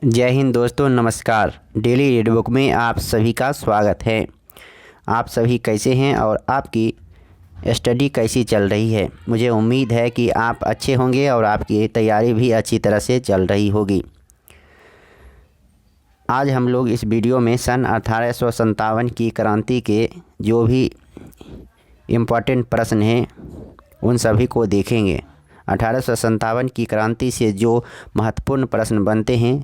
जय हिंद दोस्तों, नमस्कार। डेली रीड बुक में आप सभी का स्वागत है। आप सभी कैसे हैं और आपकी स्टडी कैसी चल रही है। मुझे उम्मीद है कि आप अच्छे होंगे और आपकी तैयारी भी अच्छी तरह से चल रही होगी। आज हम लोग इस वीडियो में सन 1857 की क्रांति के जो भी इम्पोर्टेंट प्रश्न हैं उन सभी को देखेंगे। 1857 की क्रांति से जो महत्वपूर्ण प्रश्न बनते हैं,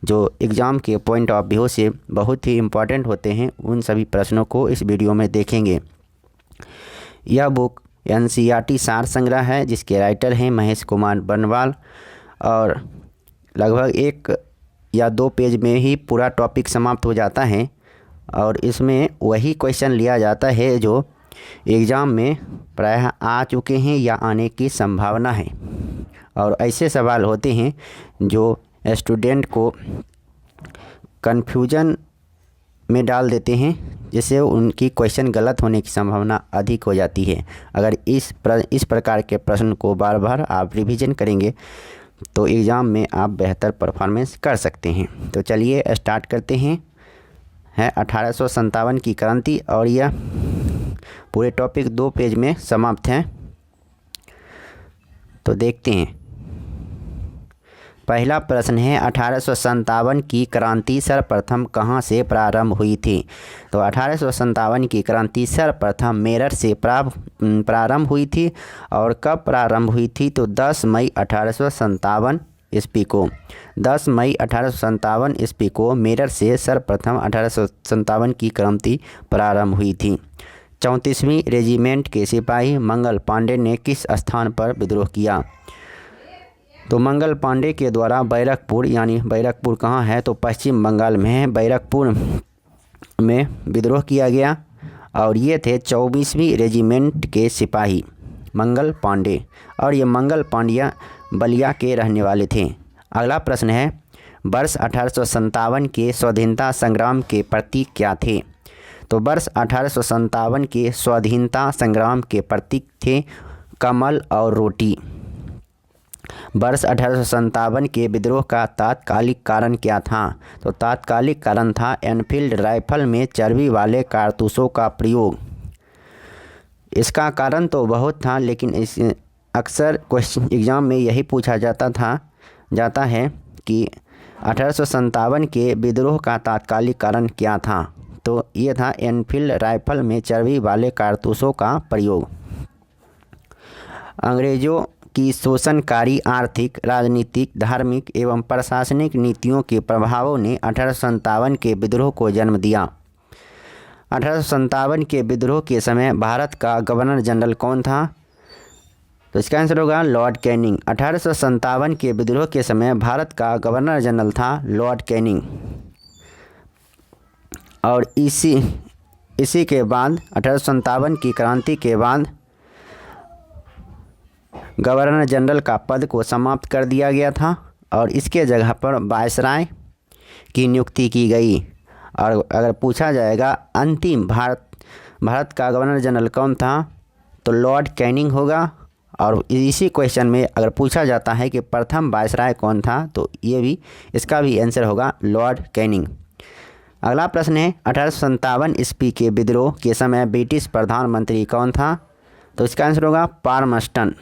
जो एग्ज़ाम के पॉइंट ऑफ व्यू से बहुत ही इम्पोर्टेंट होते हैं, उन सभी प्रश्नों को इस वीडियो में देखेंगे। यह बुक एनसीईआरटी सार संग्रह है जिसके राइटर हैं महेश कुमार बनवाल, और लगभग 1 या 2 पेज में ही पूरा टॉपिक समाप्त हो जाता है और इसमें वही क्वेश्चन लिया जाता है जो एग्ज़ाम में प्रायः आ चुके हैं या आने की संभावना है। और ऐसे सवाल होते हैं जो स्टूडेंट को कन्फ्यूजन में डाल देते हैं, जिससे उनकी क्वेश्चन गलत होने की संभावना अधिक हो जाती है। अगर इस प्रकार के प्रश्न को बार बार आप रिवीजन करेंगे तो एग्ज़ाम में आप बेहतर परफॉर्मेंस कर सकते हैं। तो चलिए स्टार्ट करते हैं। 1857 की क्रांति और यह पूरे टॉपिक 2 पेज में समाप्त हैं। तो देखते हैं। पहला प्रश्न है 1857 की क्रांति सर्वप्रथम कहाँ से प्रारंभ हुई थी। तो 1857 की क्रांति सर्वप्रथम मेरठ से प्रारंभ हुई थी। और कब प्रारंभ हुई थी? तो 10 मई 1857 ईस्वी को 10 मई 1857 ईस्वी को मेरठ से सर्वप्रथम 1857 की क्रांति प्रारंभ हुई थी। 34वीं रेजिमेंट के सिपाही मंगल पांडे ने किस स्थान पर विद्रोह किया? तो मंगल पांडे के द्वारा बैरकपुर, यानी बैरकपुर कहाँ है? तो पश्चिम बंगाल में है, बैरकपुर में विद्रोह किया गया। और ये थे 24वीं रेजिमेंट के सिपाही मंगल पांडे, और ये मंगल पांड्या बलिया के रहने वाले थे। अगला प्रश्न है वर्ष 1857 के स्वाधीनता संग्राम के प्रतीक क्या थे? तो वर्ष 1857 के स्वाधीनता संग्राम के प्रतीक थे कमल और रोटी। वर्ष 1857 के विद्रोह का तात्कालिक कारण क्या था? तो तात्कालिक कारण था एनफील्ड राइफल में चर्बी वाले कारतूसों का प्रयोग। इसका कारण तो बहुत था, लेकिन इस अक्सर क्वेश्चन एग्ज़ाम में यही पूछा जाता है कि 1857 के विद्रोह का तात्कालिक कारण क्या था? तो ये था एनफील्ड राइफल में चर्बी वाले कारतूसों का प्रयोग। अंग्रेज़ों की शोषणकारी आर्थिक, राजनीतिक, धार्मिक एवं प्रशासनिक नीतियों के प्रभावों ने 1857 के विद्रोह को जन्म दिया। 1857 के विद्रोह के समय भारत का गवर्नर जनरल कौन था? तो इसका आंसर होगा लॉर्ड कैनिंग। 1857 के विद्रोह के समय भारत का गवर्नर जनरल था लॉर्ड कैनिंग। और इसी के बाद 1857 की क्रांति के बाद गवर्नर जनरल का पद को समाप्त कर दिया गया था और इसके जगह पर वायसराय की नियुक्ति की गई। और अगर पूछा जाएगा अंतिम भारत का गवर्नर जनरल कौन था, तो लॉर्ड कैनिंग होगा। और इसी क्वेश्चन में अगर पूछा जाता है कि प्रथम वायसराय कौन था, तो इसका भी आंसर होगा लॉर्ड कैनिंग। अगला प्रश्न है 1857 ईस्वी के विद्रोह के समय ब्रिटिश प्रधानमंत्री कौन था? तो इसका आंसर होगा पाल्मस्टन।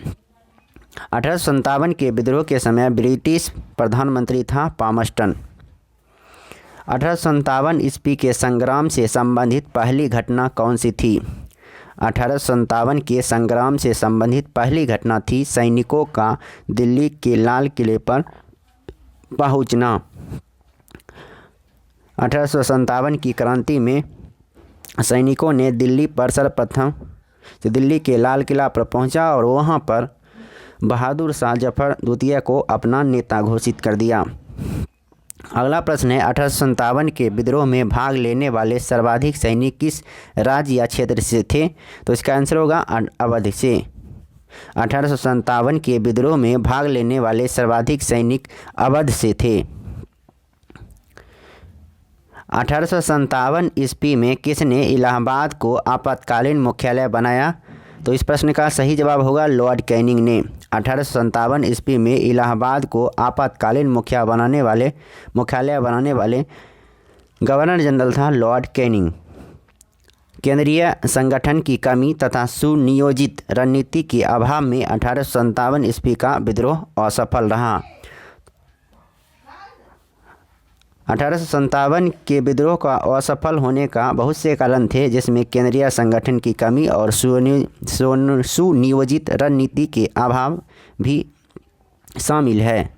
1857 के विद्रोह के समय ब्रिटिश प्रधानमंत्री था पाल्मस्टन। 1857 ईस्वी के संग्राम से संबंधित पहली घटना कौन सी थी? 1857 के संग्राम से संबंधित पहली घटना थी सैनिकों का दिल्ली के लाल किले पर पहुंचना। 1857 की क्रांति में सैनिकों ने दिल्ली पर सर्वप्रथम दिल्ली के लाल किला पर पहुंचा और वहां पर बहादुर शाह जफर द्वितीय को अपना नेता घोषित कर दिया। अगला प्रश्न है 1857 के विद्रोह में भाग लेने वाले सर्वाधिक सैनिक किस राज्य या क्षेत्र से थे? तो इसका आंसर होगा अवध से। 1857 के विद्रोह में भाग लेने वाले सर्वाधिक सैनिक अवध से थे। 1857 ईस्वी में किसने इलाहाबाद को आपातकालीन मुख्यालय बनाया? तो इस प्रश्न का सही जवाब होगा लॉर्ड कैनिंग ने। 1857 ईस्वी में इलाहाबाद को आपातकालीन मुख्यालय बनाने वाले गवर्नर जनरल था लॉर्ड कैनिंग। केंद्रीय संगठन की कमी तथा सुनियोजित रणनीति के अभाव में 1857 ईस्वी का विद्रोह असफल रहा। 1857 के विद्रोह का असफल होने का बहुत से कारण थे, जिसमें केंद्रीय संगठन की कमी और सुनियोजित रणनीति के अभाव भी शामिल है।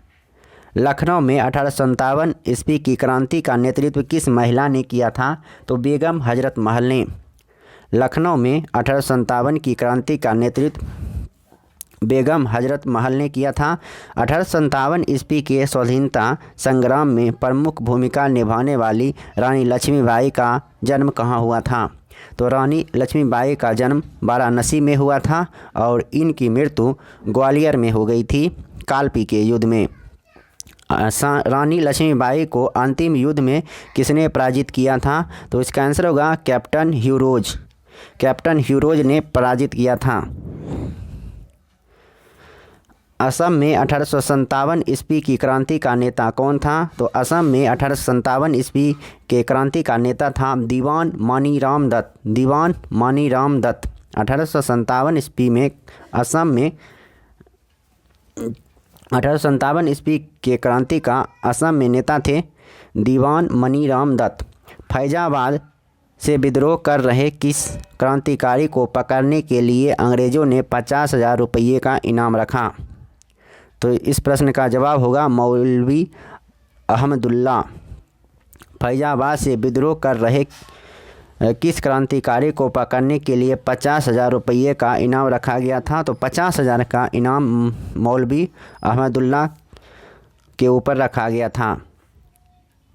लखनऊ में 1857 ईस्वी की क्रांति का नेतृत्व किस महिला ने किया था? तो बेगम हजरत महल ने। लखनऊ में 1857 की क्रांति का नेतृत्व बेगम हजरत महल ने किया था। 1857 ईस्वी के स्वाधीनता संग्राम में प्रमुख भूमिका निभाने वाली रानी लक्ष्मीबाई का जन्म कहाँ हुआ था? तो रानी लक्ष्मीबाई का जन्म वाराणसी में हुआ था और इनकी मृत्यु ग्वालियर में हो गई थी कालपी के युद्ध में। रानी लक्ष्मीबाई को अंतिम युद्ध में किसने पराजित किया था? तो इसका आंसर होगा कैप्टन ह्यूरोज। कैप्टन ह्यूरोज ने पराजित किया था। असम में 1857 ईस्वी की क्रांति का नेता कौन था? तो असम में 1857 ईस्वी के क्रांति का नेता था दीवान मानीराम दत्त। दीवान मानीराम दत्त 1857 ईस्वी में असम में 1857 ईस्वी के क्रांति का असम में नेता थे दीवान मनीराम दत्त। फैजाबाद से विद्रोह कर रहे किस क्रांतिकारी को पकड़ने के लिए अंग्रेज़ों ने 50,000 रुपये का इनाम रखा? तो इस प्रश्न का जवाब होगा मौलवी अहमदुल्ला। फैजाबाद से विद्रोह कर रहे किस क्रांतिकारी को पकड़ने के लिए 50,000 रुपये का इनाम रखा गया था? तो 50,000 का इनाम मौलवी अहमदुल्ला के ऊपर रखा गया था।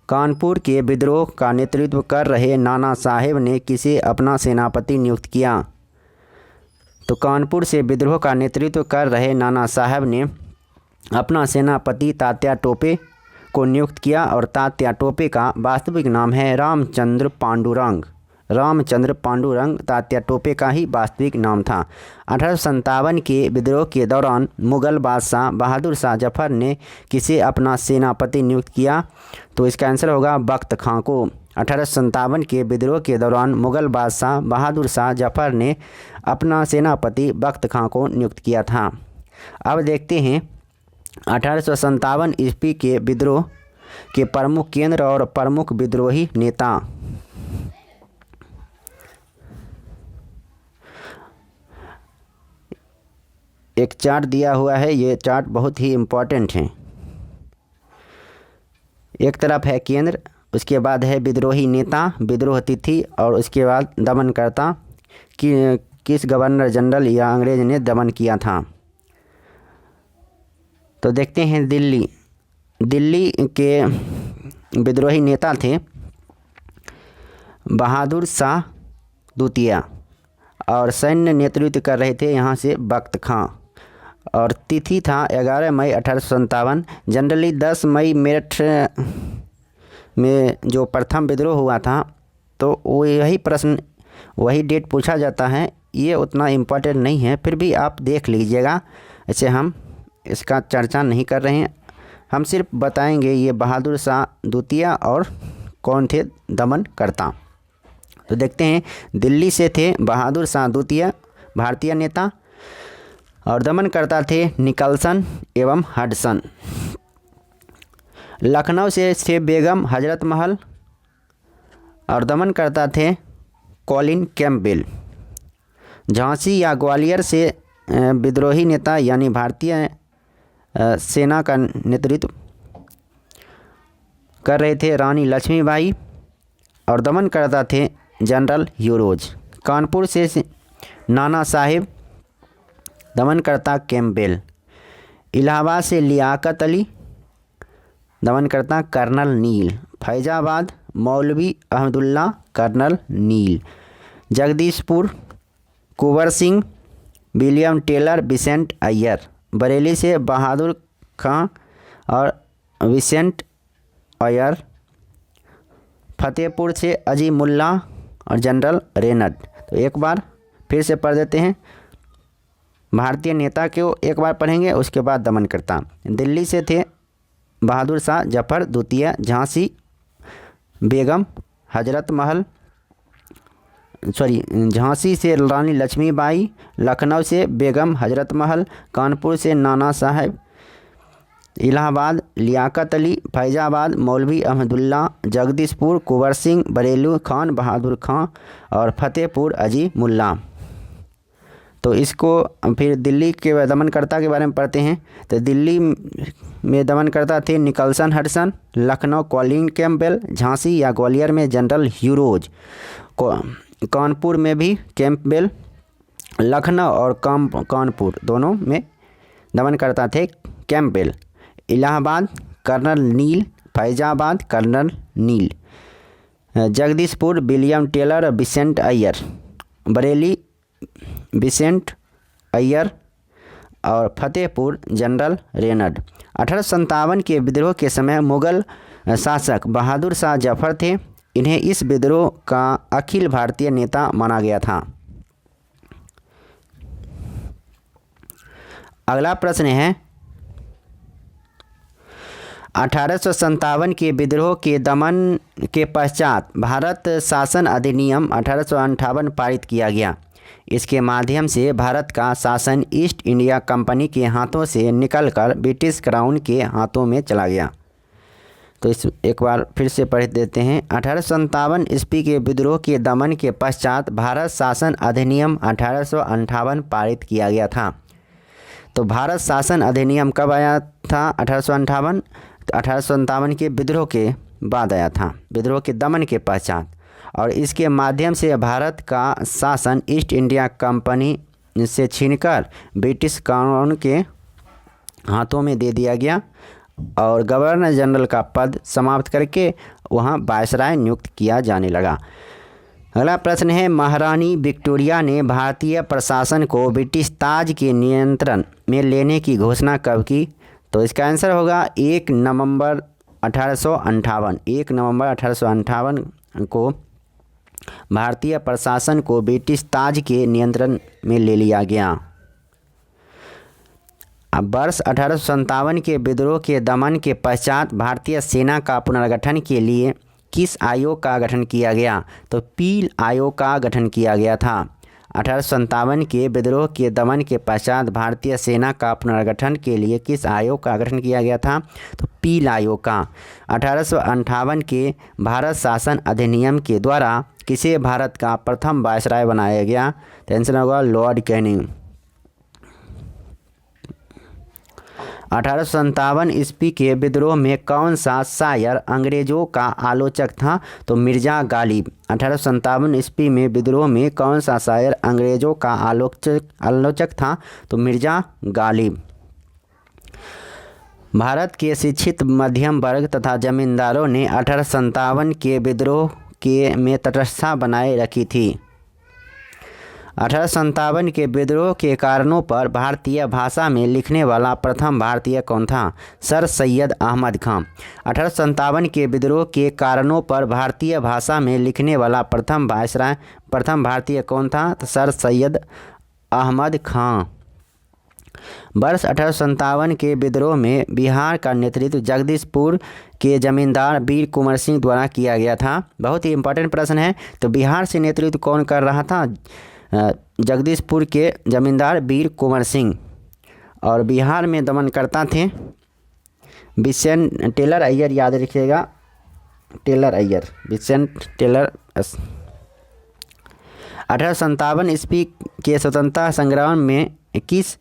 कानपुर के विद्रोह का नेतृत्व कर रहे नाना साहेब ने किसे अपना सेनापति नियुक्त किया? तो कानपुर से विद्रोह का नेतृत्व कर रहे नाना साहेब ने अपना सेनापति तात्या टोपे को नियुक्त किया और तात्या टोपे का वास्तविक नाम है रामचंद्र पांडुरंग। रामचंद्र पांडुरंग तात्या टोपे का ही वास्तविक नाम था। 1857 के विद्रोह के दौरान मुग़ल बादशाह बहादुर शाह जफ़र ने किसे अपना सेनापति नियुक्त किया? तो इसका आंसर होगा बख्त खां को। 1857 के विद्रोह के दौरान मुग़ल बादशाह बहादुर शाह जफ़र ने अपना सेनापति बख्त खां को नियुक्त किया था। अब देखते हैं 1857 ईस्वी के विद्रोह के प्रमुख केंद्र और प्रमुख विद्रोही नेता। एक चार्ट दिया हुआ है, ये चार्ट बहुत ही इम्पोर्टेंट है। एक तरफ है केंद्र, उसके बाद है विद्रोही नेता, विद्रोह तिथि और उसके बाद दमनकर्ता कि किस गवर्नर जनरल या अंग्रेज ने दमन किया था। तो देखते हैं दिल्ली के विद्रोही नेता थे बहादुर शाह द्वितीय और सैन्य नेतृत्व कर रहे थे यहाँ से बख्त खां और तिथि था 11 मई 1857। जनरली 10 मई मेरठ में जो प्रथम विद्रोह हुआ था तो वही डेट पूछा जाता है। ये उतना इम्पोर्टेंट नहीं है, फिर भी आप देख लीजिएगा। ऐसे हम इसका चर्चा नहीं कर रहे हैं, हम सिर्फ बताएंगे ये बहादुर शाह द्वितीय और कौन थे दमनकर्ता। तो देखते हैं, दिल्ली से थे बहादुर शाह द्वितीय भारतीय नेता और दमनकर्ता थे निकलसन एवं हडसन। लखनऊ से थे बेगम हजरत महल और दमनकर्ता थे कॉलिन कैम्पबेल। झांसी या ग्वालियर से विद्रोही नेता यानी भारतीय सेना का नेतृत्व कर रहे थे रानी लक्ष्मीबाई और दमनकर्ता थे जनरल ह्यूरोज। कानपुर से नाना साहेब, दमनकर्ता कैम्पबेल। इलाहाबाद से लियाकत अली, दमनकर्ता colonel Neill. Faizabad Maulvi Ahmadullah, colonel Neill. Jagdishpur Kunwar Singh, William Taylor, Vincent Eyre. Bareilly से बहादुर खां और विसेंट अय्यर। फतेहपुर से अजीमुल्ला और जनरल रेनड। तो एक बार फिर से पढ़ देते हैं। भारतीय नेता को एक बार पढ़ेंगे, उसके बाद दमनकर्ता। दिल्ली से थे बहादुर शाह जफर द्वितीय, झांसी बेगम हजरत महल झांसी से रानी लक्ष्मीबाई, लखनऊ से बेगम हजरत महल, कानपुर से नाना साहब, इलाहाबाद लियाकत अली, फैजाबाद मौलवी अहमदुल्ला, जगदीशपुर कुंवर सिंह, बरेली खान बहादुर खां और फतेहपुर अजी मुल्ला। तो इसको फिर दिल्ली के दमनकर्ता के बारे में पढ़ते हैं। तो दिल्ली में दमनकर्ता थे Nicholson Hudson, Lucknow Colin Campbell, Jhansi या ग्वालियर में जनरल ह्यूरोज, कानपुर में भी कैम्पबेल, लखनऊ और कानपुर दोनों में दमनकर्ता थे Campbell, Allahabad colonel Neill, Faizabad colonel Neill, Jagdishpur William Taylor Vincent Eyre, Bareilly Vincent Eyre और फतेहपुर जनरल रेनड। 1857 के विद्रोह के समय मुगल शासक बहादुर शाह जफर थे। इन्हें इस विद्रोह का अखिल भारतीय नेता माना गया था। अगला प्रश्न है 1857 के विद्रोह के दमन के पश्चात भारत शासन अधिनियम 1858 पारित किया गया। इसके माध्यम से भारत का शासन ईस्ट इंडिया कंपनी के हाथों से निकलकर ब्रिटिश क्राउन के हाथों में चला गया। तो इस एक बार फिर से पढ़ देते हैं। 1857 ईस्वी के विद्रोह के दमन के पश्चात भारत शासन अधिनियम 1858 पारित किया गया था। तो भारत शासन अधिनियम कब आया था? 1858। 1857 के विद्रोह के बाद आया था, विद्रोह के दमन के पश्चात, और इसके माध्यम से भारत का शासन ईस्ट इंडिया कंपनी से छीनकर ब्रिटिश क्राउन के हाथों में दे दिया गया और गवर्नर जनरल का पद समाप्त करके वहां वायसराय नियुक्त किया जाने लगा। अगला प्रश्न है महारानी विक्टोरिया ने भारतीय प्रशासन को ब्रिटिश ताज के नियंत्रण में लेने की घोषणा कब की? तो इसका आंसर होगा 1 नवंबर 1858। 1 नवंबर 1858 को भारतीय प्रशासन को ब्रिटिश ताज के नियंत्रण में ले लिया गया। अब वर्ष 1857 के विद्रोह के दमन के पश्चात भारतीय सेना का पुनर्गठन के लिए किस आयोग का गठन किया गया? तो पील आयोग का गठन किया गया था। 1857 के विद्रोह के दमन के पश्चात भारतीय सेना का पुनर्गठन के लिए किस आयोग का गठन किया गया था? तो पील आयोग का। 1858 के भारत शासन अधिनियम के द्वारा किसे भारत का प्रथम वायसराय बनाया गया? तो आंसर होगा लॉर्ड कैनिंग। 1857 ईस्वी के विद्रोह में कौन सा शायर अंग्रेजों का आलोचक था? तो मिर्जा गालिब। 1857 ईस्वी में विद्रोह में कौन सा शायर अंग्रेजों का आलोचक था? तो मिर्जा गालिब। भारत के शिक्षित मध्यम वर्ग तथा जमींदारों ने 1857 के विद्रोह में तटस्थता बनाए रखी थी। 1857 के विद्रोह के कारणों पर भारतीय भाषा में लिखने वाला प्रथम भारतीय कौन था? सर सैयद अहमद खान। 1857 के विद्रोह के कारणों पर भारतीय भाषा में लिखने वाला प्रथम भारतीय कौन था? तो सर सैयद अहमद खान। वर्ष 1857 के विद्रोह में बिहार का नेतृत्व जगदीशपुर के जमींदार वीर कुंवर सिंह द्वारा किया गया था। बहुत ही इंपॉर्टेंट प्रश्न है। तो बिहार से नेतृत्व कौन कर रहा था? जगदीशपुर के जमींदार वीर कुंवर सिंह। और बिहार में दमनकर्ता थे बिसेंट टेलर अय्यर, याद रखिएगा, टेलर अय्यर, बिसेंट टेलर। 1857 ईस्वी के स्वतंत्रता संग्राम में किस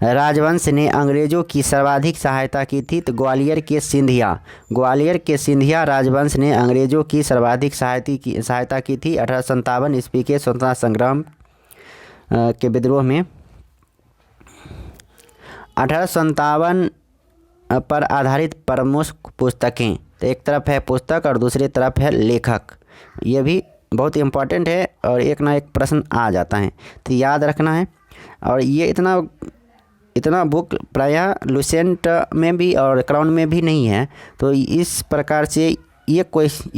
राजवंश ने अंग्रेजों की सर्वाधिक सहायता की थी? तो ग्वालियर के सिंधिया राजवंश ने अंग्रेजों की सर्वाधिक सहायता की थी 1857 ईस्वी के स्वतंत्रता संग्राम के विद्रोह में। 1857 पर आधारित प्रमुख पुस्तकें, तो एक तरफ है पुस्तक और दूसरी तरफ है लेखक। ये भी बहुत इम्पोर्टेंट है और एक ना एक प्रश्न आ जाता है, तो याद रखना है। और ये इतना बुक प्रायः लुसेंट में भी और क्राउन में भी नहीं है, तो इस प्रकार से ये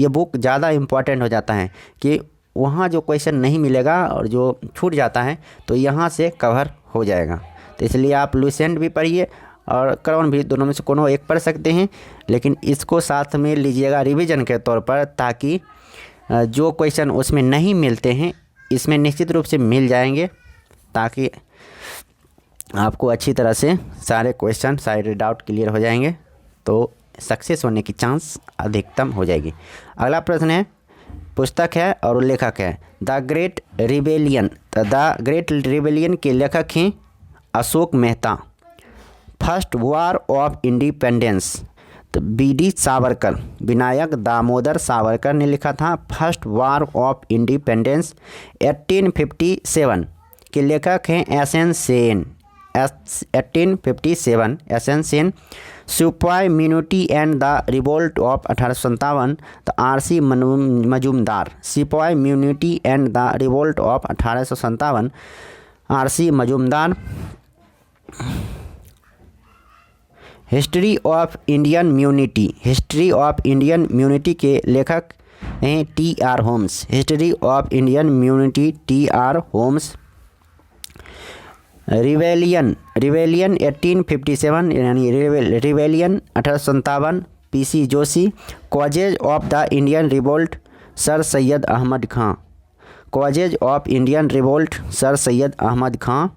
बुक ज़्यादा इम्पोर्टेंट हो जाता है कि वहाँ जो क्वेश्चन नहीं मिलेगा और जो छूट जाता है तो यहाँ से कवर हो जाएगा। तो इसलिए आप लुसेंट भी पढ़िए और क्राउन भी, दोनों में से कोनो एक पढ़ सकते हैं, लेकिन इसको साथ में लीजिएगा रिवीजन के तौर पर, ताकि जो क्वेश्चन उसमें नहीं मिलते हैं इसमें निश्चित रूप से मिल जाएंगे, ताकि आपको अच्छी तरह से सारे क्वेश्चन, सारे डाउट क्लियर हो जाएंगे, तो सक्सेस होने की चांस अधिकतम हो जाएगी। अगला प्रश्न है, पुस्तक है और लेखक है the great rebellion. The great rebellion के लेखक हैं Ashok Mehta. First war of independence, तो बी.डी. सावरकर, विनायक दामोदर सावरकर ने लिखा था। फर्स्ट वॉर ऑफ इंडिपेंडेंस 1857 के लेखक हैं SN. Sen. 1857 S N. Sen. Sipahi mutiny and the revolt of 1857 तो R C. Majumdar. Sipahi mutiny and the revolt of 1857 R C. Majumdar. History of Indian mutiny, history of Indian mutiny के लेखक हैं T R. Holmes. History of Indian mutiny T R. Holmes. Rebellion, rebellion 1857 यानी rebellion 1857 P C. Joshi. Causes of the Indian revolt sir Syed Ahmad Khan. Causes of Indian revolt sir Syed Ahmad Khan.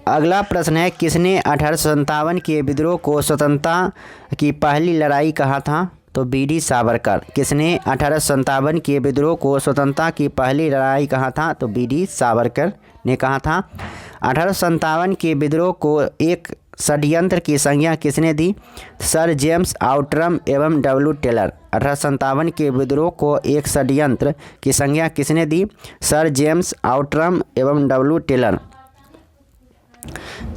अगला प्रश्न है, किसने 1857 के विद्रोह को स्वतंत्रता की पहली लड़ाई कहा था? तो बी.डी. सावरकर। किसने 1857 के विद्रोह को स्वतंत्रता की पहली लड़ाई कहा था? तो बी.डी. सावरकर ने कहा था। 1857 के विद्रोह को एक षड्यंत्र की संज्ञा किसने दी? सर जेम्स आउटरम एवं डब्ल्यू टेलर। 1857 के विद्रोह को एक षड्यंत्र की संज्ञा किसने दी? सर जेम्स आउटरम एवं डब्ल्यू टेलर।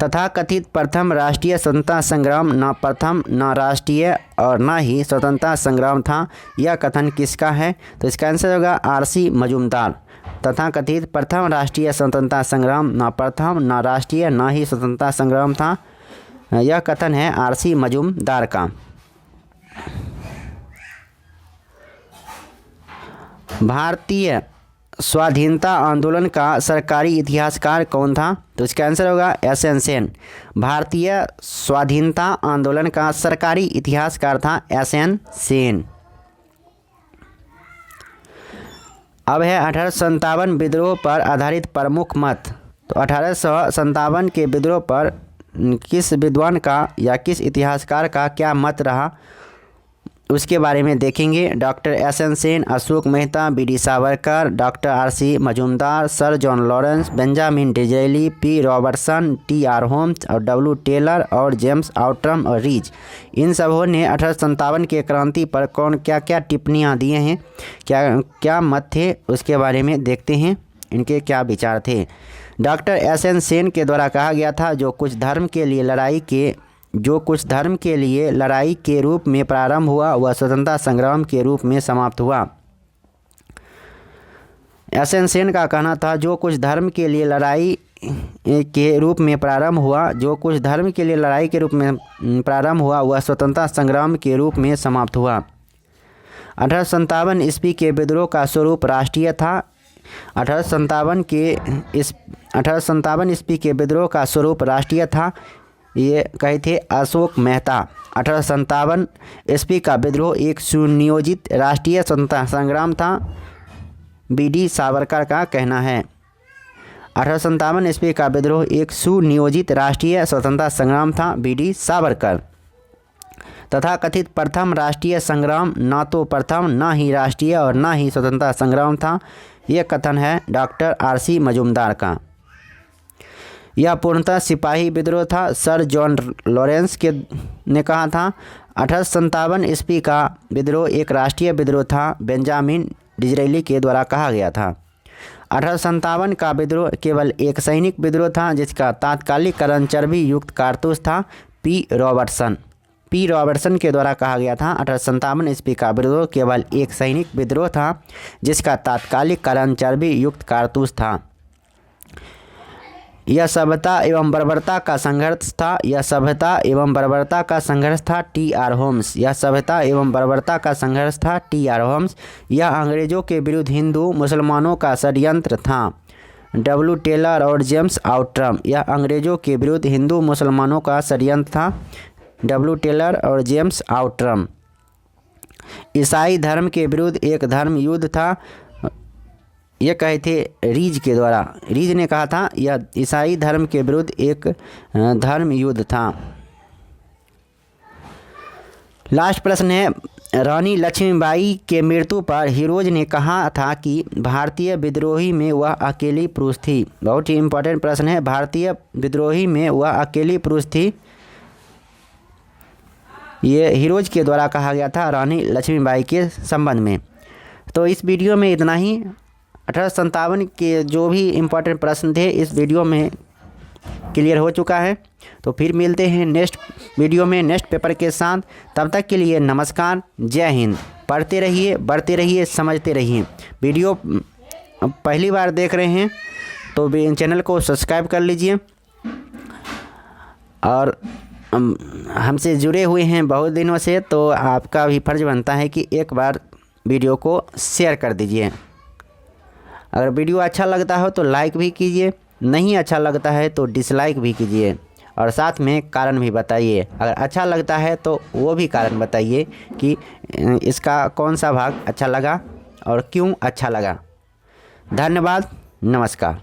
तथा कथित प्रथम राष्ट्रीय स्वतंत्रता संग्राम न प्रथम, न राष्ट्रीय और न ही स्वतंत्रता संग्राम था, यह कथन किसका है? तो इसका आंसर होगा आर.सी. मजूमदार। तथा कथित प्रथम राष्ट्रीय स्वतंत्रता संग्राम न प्रथम, न राष्ट्रीय, न ही स्वतंत्रता संग्राम था, यह कथन है आर.सी. मजूमदार का। भारतीय स्वाधीनता आंदोलन का सरकारी इतिहासकार कौन था? तो इसका आंसर होगा एस.एन. सेन। भारतीय स्वाधीनता आंदोलन का सरकारी इतिहासकार था एस.एन. सेन। अब है 1857 विद्रोह पर आधारित प्रमुख मत। तो 1857 के विद्रोह पर किस विद्वान का या किस इतिहासकार का क्या मत रहा, उसके बारे में देखेंगे। Doctor S N. Sen, Ashok Mehta, B D. Savarkar, doctor R C. Majumdar, sir John Lawrence, Benjamin Disraeli, P. Robertson, T R. Holmes और डब्ल्यू टेलर और जेम्स आउटरम और रीज, इन सबों ने 1857 के क्रांति पर कौन क्या क्या टिप्पणियाँ दिए हैं, क्या मत थे, उसके बारे में देखते हैं इनके क्या विचार थे। Doctor S N. सेन के द्वारा कहा गया था, जो कुछ धर्म के लिए लड़ाई के रूप में प्रारंभ हुआ वह स्वतंत्रता संग्राम के रूप में समाप्त हुआ। एस.एन. सेन का कहना था, जो कुछ धर्म के लिए लड़ाई के रूप में प्रारंभ हुआ, जो कुछ धर्म के लिए लड़ाई के रूप में प्रारंभ हुआ वह स्वतंत्रता संग्राम के रूप में समाप्त हुआ। 1857 ईस्वी के विद्रोह का स्वरूप राष्ट्रीय था। 1857 ईस्वी के विद्रोह का स्वरूप राष्ट्रीय था, ये कहे थे अशोक मेहता। 1857 ईस्वी का विद्रोह एक सुनियोजित राष्ट्रीय स्वतंत्रता संग्राम था, बी.डी. सावरकर का कहना है। 1857 ईस्वी का विद्रोह एक सुनियोजित राष्ट्रीय स्वतंत्रता संग्राम था, बी.डी. सावरकर। तथा कथित प्रथम राष्ट्रीय संग्राम न तो प्रथम, न ही राष्ट्रीय और न ही स्वतंत्रता संग्राम था, यह कथन है डॉक्टर आर.सी. मजूमदार का। यह पूर्णतः सिपाही विद्रोह था, सर जॉन लॉरेंस ने कहा था। 1857 ईस्वी का विद्रोह एक राष्ट्रीय विद्रोह था, बेंजामिन डिज़ेली के द्वारा कहा गया था। 1857 का विद्रोह केवल एक सैनिक विद्रोह था, जिसका तात्कालिकरण चर्बी युक्त कारतूस था, पी. रॉबर्टसन के द्वारा कहा गया था। 1857 ईस्वी का विद्रोह केवल एक सैनिक विद्रोह था, जिसका तात्कालिकरण चर्बी युक्त कारतूस था। यह सभ्यता एवं बर्बरता का संघर्ष था। यह सभ्यता एवं बर्बरता का संघर्ष था। टी.आर. होम्स। यह सभ्यता एवं बर्बरता का संघर्ष था। टी.आर. होम्स। यह अंग्रेजों के विरुद्ध हिंदू मुसलमानों का षड्यंत्र था। डब्ल्यू. टेलर और जेम्स आउट्रम। यह अंग्रेजों के विरुद्ध हिंदू मुसलमानों का षड्यंत्र था। डब्ल्यू. टेलर और जेम्स आउट्रम। ईसाई धर्म के विरुद्ध एक धर्म युद्ध था। ये कहे थे रीज के द्वारा। रीज ने कहा था यह ईसाई धर्म के विरुद्ध एक धर्म युद्ध था। लास्ट प्रश्न है, रानी लक्ष्मीबाई के मृत्यु पर हीरोज ने कहा था कि भारतीय विद्रोही में वह अकेली पुरुष थी। बहुत ही इम्पोर्टेंट प्रश्न है। भारतीय विद्रोही में वह अकेली पुरुष थी, ये हीरोज के द्वारा कहा गया था रानी लक्ष्मीबाई के संबंध में। तो इस वीडियो में इतना ही। 1857 के जो भी इम्पोर्टेंट प्रश्न थे इस वीडियो में क्लियर हो चुका है। तो फिर मिलते हैं नेक्स्ट वीडियो में नेक्स्ट पेपर के साथ। तब तक के लिए नमस्कार, जय हिंद। पढ़ते रहिए, बढ़ते रहिए, समझते रहिए। वीडियो पहली बार देख रहे हैं तो चैनल को सब्सक्राइब कर लीजिए और हमसे जुड़े हुए हैं बहुत दिनों से, तो आपका भी फर्ज बनता है कि एक बार वीडियो को शेयर कर दीजिए। अगर वीडियो अच्छा लगता हो तो लाइक भी कीजिए, नहीं अच्छा लगता है तो डिसलाइक भी कीजिए और साथ में कारण भी बताइए। अगर अच्छा लगता है तो वो भी कारण बताइए कि इसका कौन सा भाग अच्छा लगा और क्यों अच्छा लगा। धन्यवाद, नमस्कार।